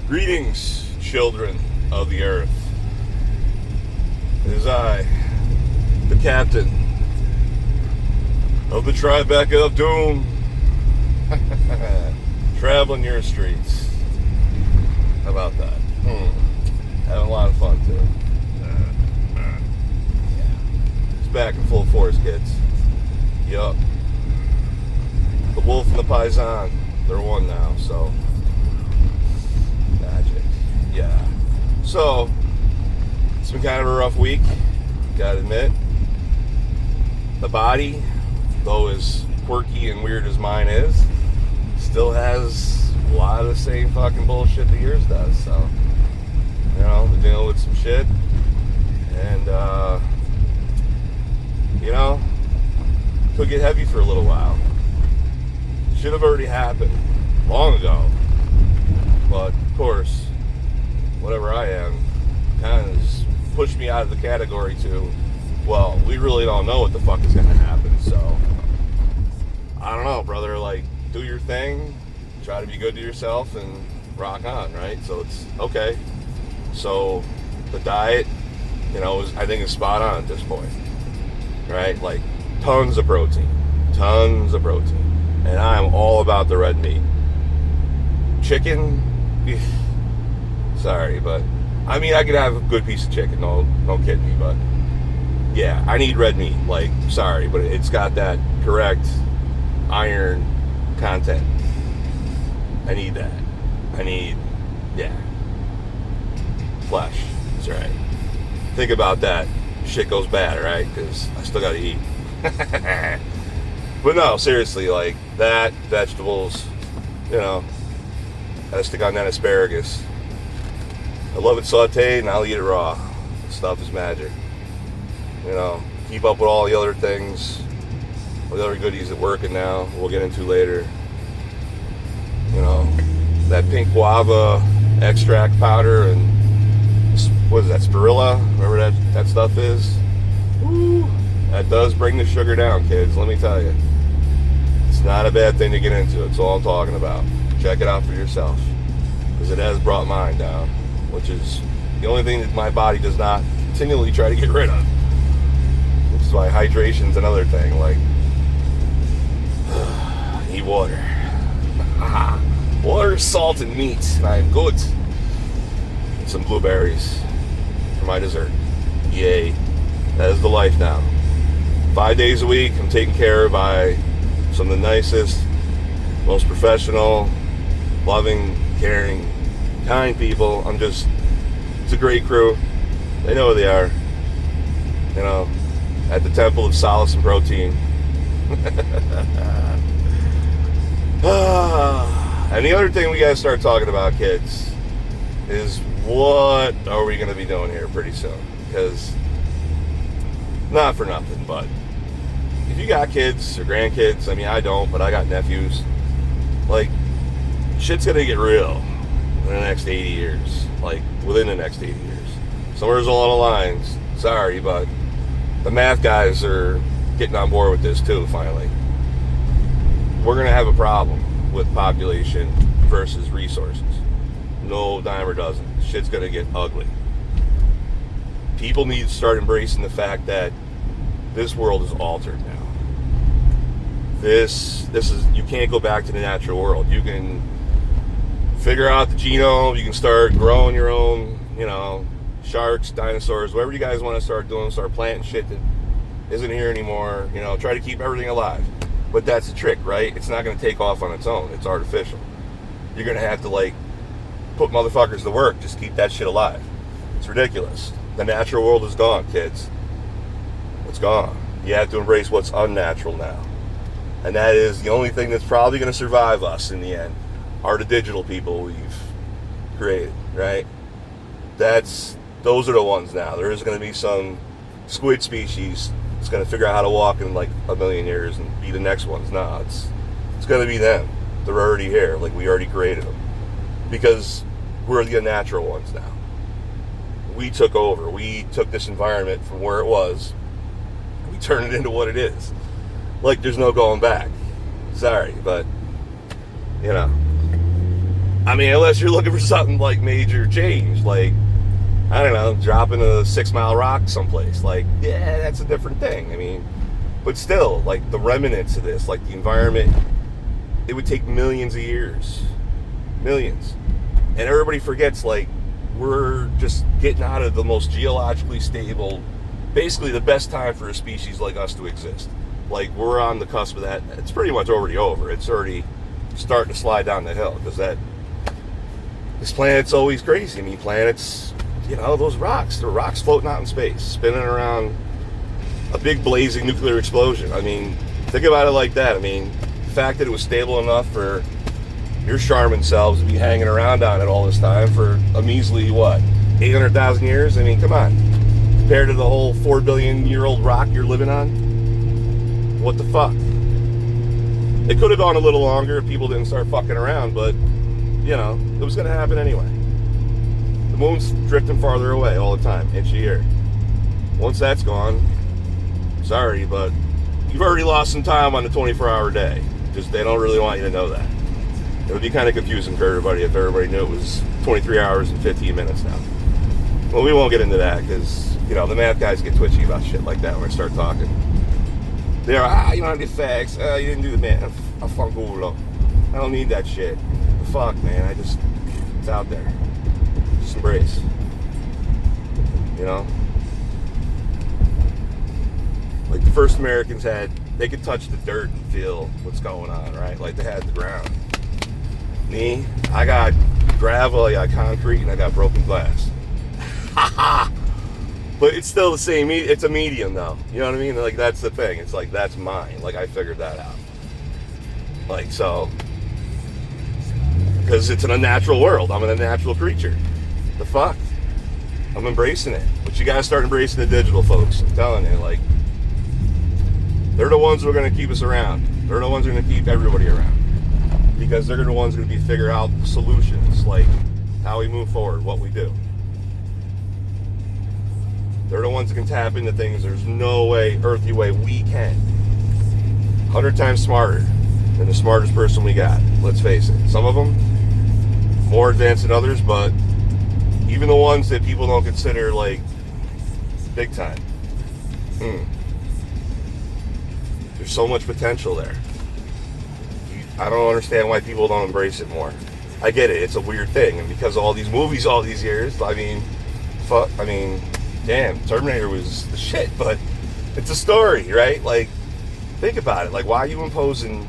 Greetings, children of the earth. It is I, the captain of the Tribeca of Doom, traveling your streets. How about that? Having a lot of fun, too. Yeah. It's back in full force, kids. Yup. The wolf and the paisan, they're one now, so... Magic. Yeah. So, it's been kind of a rough week, gotta admit. The body, though as quirky and weird as mine is, still has a lot of the same fucking bullshit that yours does, so... You know, we're dealing with some shit. And, you know, could get heavy for a little while. Should have already happened long ago. But, of course, whatever I am, kind of just pushed me out of the category to, well, we really don't know what the fuck is going to happen, so... I don't know, brother, like, do your thing, try to be good to yourself, and rock on, right? So it's, okay. So, the diet, you know, I think is spot on at this point, right? Like, tons of protein. And I'm all about the red meat. Chicken, sorry, but, I mean, I could have a good piece of chicken, don't kid me, but, yeah, I need red meat, like, sorry, but it's got that correct iron content. I need that. Yeah. Flesh. That's right. Think about that. Shit goes bad, right? Because I still gotta eat. But no, seriously, like that, vegetables, you know, gotta stick on that asparagus. I love it sauteed and I'll eat it raw. This stuff is magic. You know, keep up with all the other things, all the other goodies that working now, we'll get into later. You know, that pink guava extract powder and what is that, spirilla, whatever that stuff is. Woo, that does bring the sugar down, kids, let me tell you. It's not a bad thing to get into. That's all I'm talking about. Check it out for yourself, because it has brought mine down, which is the only thing that my body does not continually try to get rid of. Which is why hydration's another thing. Like, eat water. Water, salt, and meat, and I am good. And some blueberries for my dessert. Yay. That is the life now. 5 days a week, I'm taken care of by some of the nicest, most professional, loving, caring, kind people. It's a great crew. They know who they are. You know, at the Temple of Solace and Protein. And the other thing we gotta start talking about, kids, is what are we gonna be doing here pretty soon? Because, not for nothing, but if you got kids or grandkids, I mean, I don't, but I got nephews, like, shit's gonna get real in the next 80 years. Like, within the next 80 years. Somewhere's along the lines, sorry, but the math guys are getting on board with this too, finally. We're gonna have a problem with population versus resources. No dime or dozen. Shit's gonna get ugly. People need to start embracing the fact that this world is altered now. This is, you can't go back to the natural world. You can figure out the genome, you can start growing your own, you know, sharks, dinosaurs, whatever you guys want to start doing, start planting shit that isn't here anymore, you know, try to keep everything alive. But that's the trick, right? It's not going to take off on its own. It's artificial. You're going to have to, like, put motherfuckers to work. Just keep that shit alive. It's ridiculous. The natural world is gone, kids. It's gone. You have to embrace what's unnatural now. And that is the only thing that's probably going to survive us in the end, are the digital people we've created, right? Those are the ones now. There is going to be some squid species that's going to figure out how to walk in like a million years and be the next ones. No, it's going to be them. They're already here. Like, we already created them. Because we're the unnatural ones now. We took over. We took this environment from where it was. We turned it into what it is. Like, there's no going back. Sorry, but, you know. I mean, unless you're looking for something like major change, like, I don't know, dropping a 6 Mile rock someplace. Like, yeah, that's a different thing. I mean, but still, like, the remnants of this, like the environment, it would take millions of years. Millions. And everybody forgets, like, we're just getting out of the most geologically stable, basically the best time for a species like us to exist. Like, we're on the cusp of that. It's pretty much already over. It's already starting to slide down the hill, because this planet's always crazy. I mean, planets, you know, those rocks, they're rocks floating out in space, spinning around a big blazing nuclear explosion. I mean, think about it like that. I mean, the fact that it was stable enough for your Charmin selves to be hanging around on it all this time for a measly, what, 800,000 years? I mean, come on. Compared to the whole 4 billion year old rock you're living on, what the fuck? It could have gone a little longer if people didn't start fucking around, but, you know, it was going to happen anyway. The moon's drifting farther away all the time, inch a year. Once that's gone, sorry, but you've already lost some time on the 24-hour day. Just, they don't really want you to know that. It would be kind of confusing for everybody if everybody knew it was 23 hours and 15 minutes now. Well, we won't get into that because, you know, the math guys get twitchy about shit like that when I start talking. They're, you don't have the facts. You didn't do the math. I don't need that shit. The fuck, man. It's out there. Just embrace. You know? Like the first Americans they could touch the dirt and feel what's going on, right? Like they had the ground. Me, I got gravel, I got concrete, and I got broken glass. But it's still the same. It's a medium, though. You know what I mean? Like, that's the thing. It's like, that's mine. Like, I figured that out. Like, so, because it's in a natural world. I'm in a natural creature. The fuck? I'm embracing it. But you gotta start embracing the digital, folks. I'm telling you, like, they're the ones who are gonna keep us around. They're the ones who are gonna keep everybody around. Because they're the ones who are gonna figure out solutions, like how we move forward, what we do. They're the ones that can tap into things there's no way, earthly way, we can. 100 times smarter than the smartest person we got. Let's face it. Some of them more advanced than others, but even the ones that people don't consider like big time. There's so much potential there. I don't understand why people don't embrace it more. I get it. It's a weird thing, and because of all these movies all these years, I mean, fuck. I mean, damn, Terminator was the shit, but it's a story, right? Like, think about it. Like, why are you imposing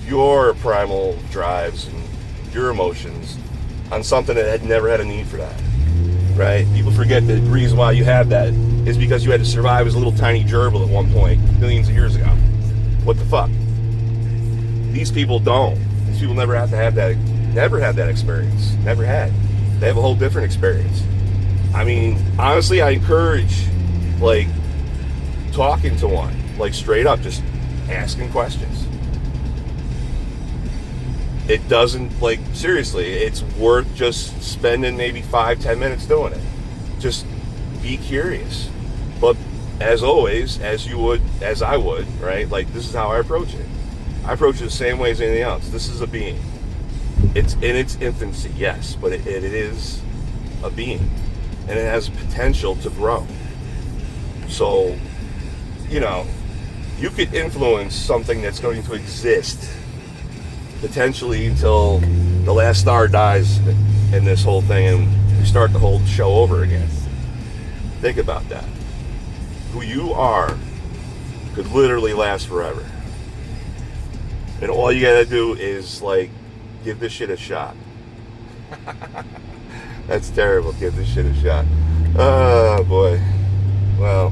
your primal drives and your emotions on something that had never had a need for that, right? People forget that the reason why you have that is because you had to survive as a little tiny gerbil at one point, millions of years ago. What the fuck? These people don't. These people never have to have that, never had that experience. Never had. They have a whole different experience. I mean, honestly, I encourage, like, talking to one, like, straight up, just asking questions. It doesn't, like, seriously, it's worth just spending maybe 5-10 minutes doing it. Just be curious. But as always, as I would, right? Like, this is how I approach it. I approach it the same way as anything else. This is a being. It's in its infancy, yes, but it is a being. And it has potential to grow. So, you know, you could influence something that's going to exist potentially until the last star dies in this whole thing and we start the whole show over again. Think about that. Who you are could literally last forever. And all you gotta do is, like, give this shit a shot. That's terrible. Give this shit a shot. Oh, boy. Well,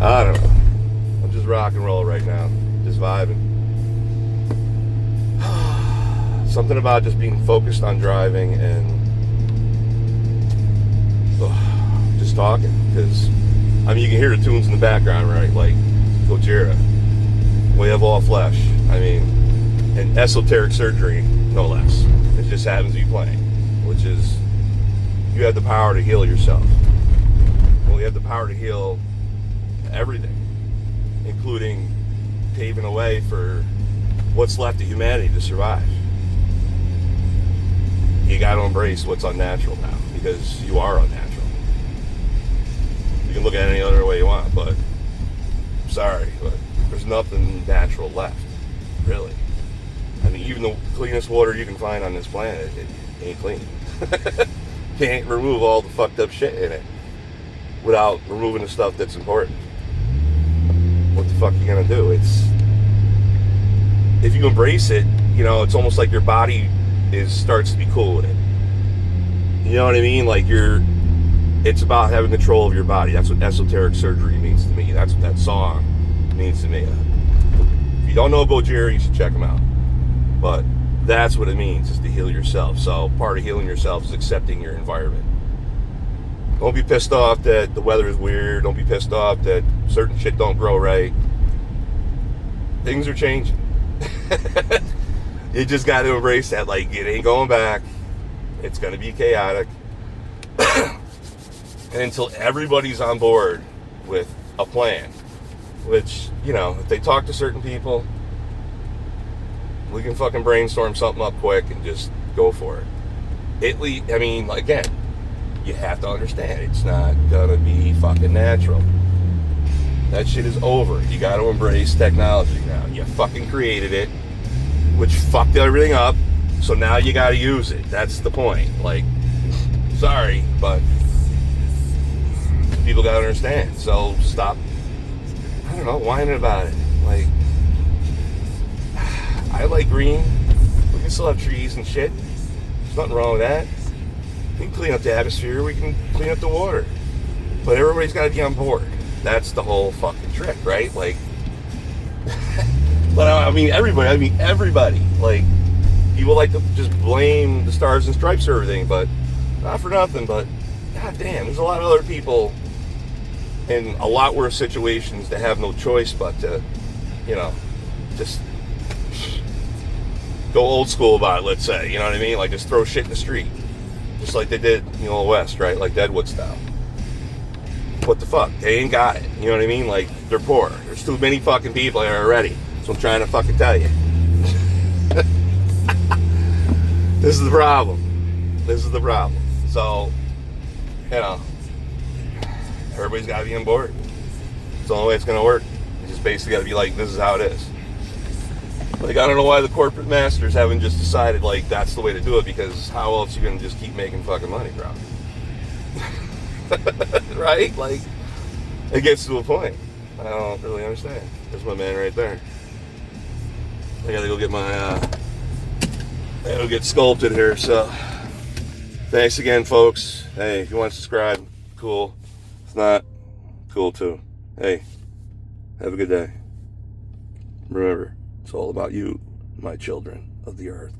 I don't know. I'm just rock and roll right now. Just vibing. Something about just being focused on driving and just talking. Because, I mean, you can hear the tunes in the background, right? Like Gojira. Way of all flesh. I mean, and esoteric surgery, no less. It just happens to be playing. Which is, you have the power to heal yourself. Well, you have the power to heal everything, including paving a way for what's left of humanity to survive. got to embrace what's unnatural now, because you are unnatural. You can look at it any other way you want, but sorry, but there's nothing natural left, really. I mean, even the cleanest water you can find on this planet, it ain't clean. Can't remove all the fucked up shit in it without removing the stuff that's important. What the fuck are you gonna do? If you embrace it, you know, it's almost like your body starts to be cool with it. You know what I mean? Like it's about having control of your body. That's what esoteric surgery means to me. That's what that song means to me. If you don't know Bo Jerry, you should check him out. But that's what it means, is to heal yourself. So part of healing yourself is accepting your environment. Don't be pissed off that the weather is weird. Don't be pissed off that certain shit don't grow right. Things are changing. You just got to embrace that. Like, it ain't going back. It's going to be chaotic. And until everybody's on board with a plan, which, you know, if they talk to certain people, we can fucking brainstorm something up quick and just go for it. I mean, again, you have to understand, it's not gonna be fucking natural. That shit is over. You got to embrace technology now. You fucking created it, which fucked everything up, so now you got to use it. That's the point. Like, sorry, but people got to understand. So stop, I don't know, whining about it. Like, I like green. We can still have trees and shit. There's nothing wrong with that. We can clean up the atmosphere. We can clean up the water. But everybody's got to be on board. That's the whole fucking trick, right? Like, but I mean, everybody. Like, people like to just blame the stars and stripes or everything, but not for nothing. But goddamn, there's a lot of other people in a lot worse situations that have no choice but to, you know, just go old school about it, let's say. You know what I mean? Like, just throw shit in the street. Just like they did, you know, West, right? Like Deadwood style. What the fuck? They ain't got it. You know what I mean? Like, they're poor. There's too many fucking people there already. That's what I'm trying to fucking tell you. This is the problem. This is the problem. So, you know, everybody's got to be on board. It's the only way it's going to work. You just basically got to be like, this is how it is. Like, I don't know why the corporate masters haven't just decided, like, that's the way to do it, because how else are you going to just keep making fucking money, bro? Right? Like, it gets to a point. I don't really understand. There's my man right there. I gotta go get my, I gotta get sculpted here, so. Thanks again, folks. Hey, if you want to subscribe, cool. If not, cool too. Hey, have a good day. Remember, it's all about you, my children of the earth.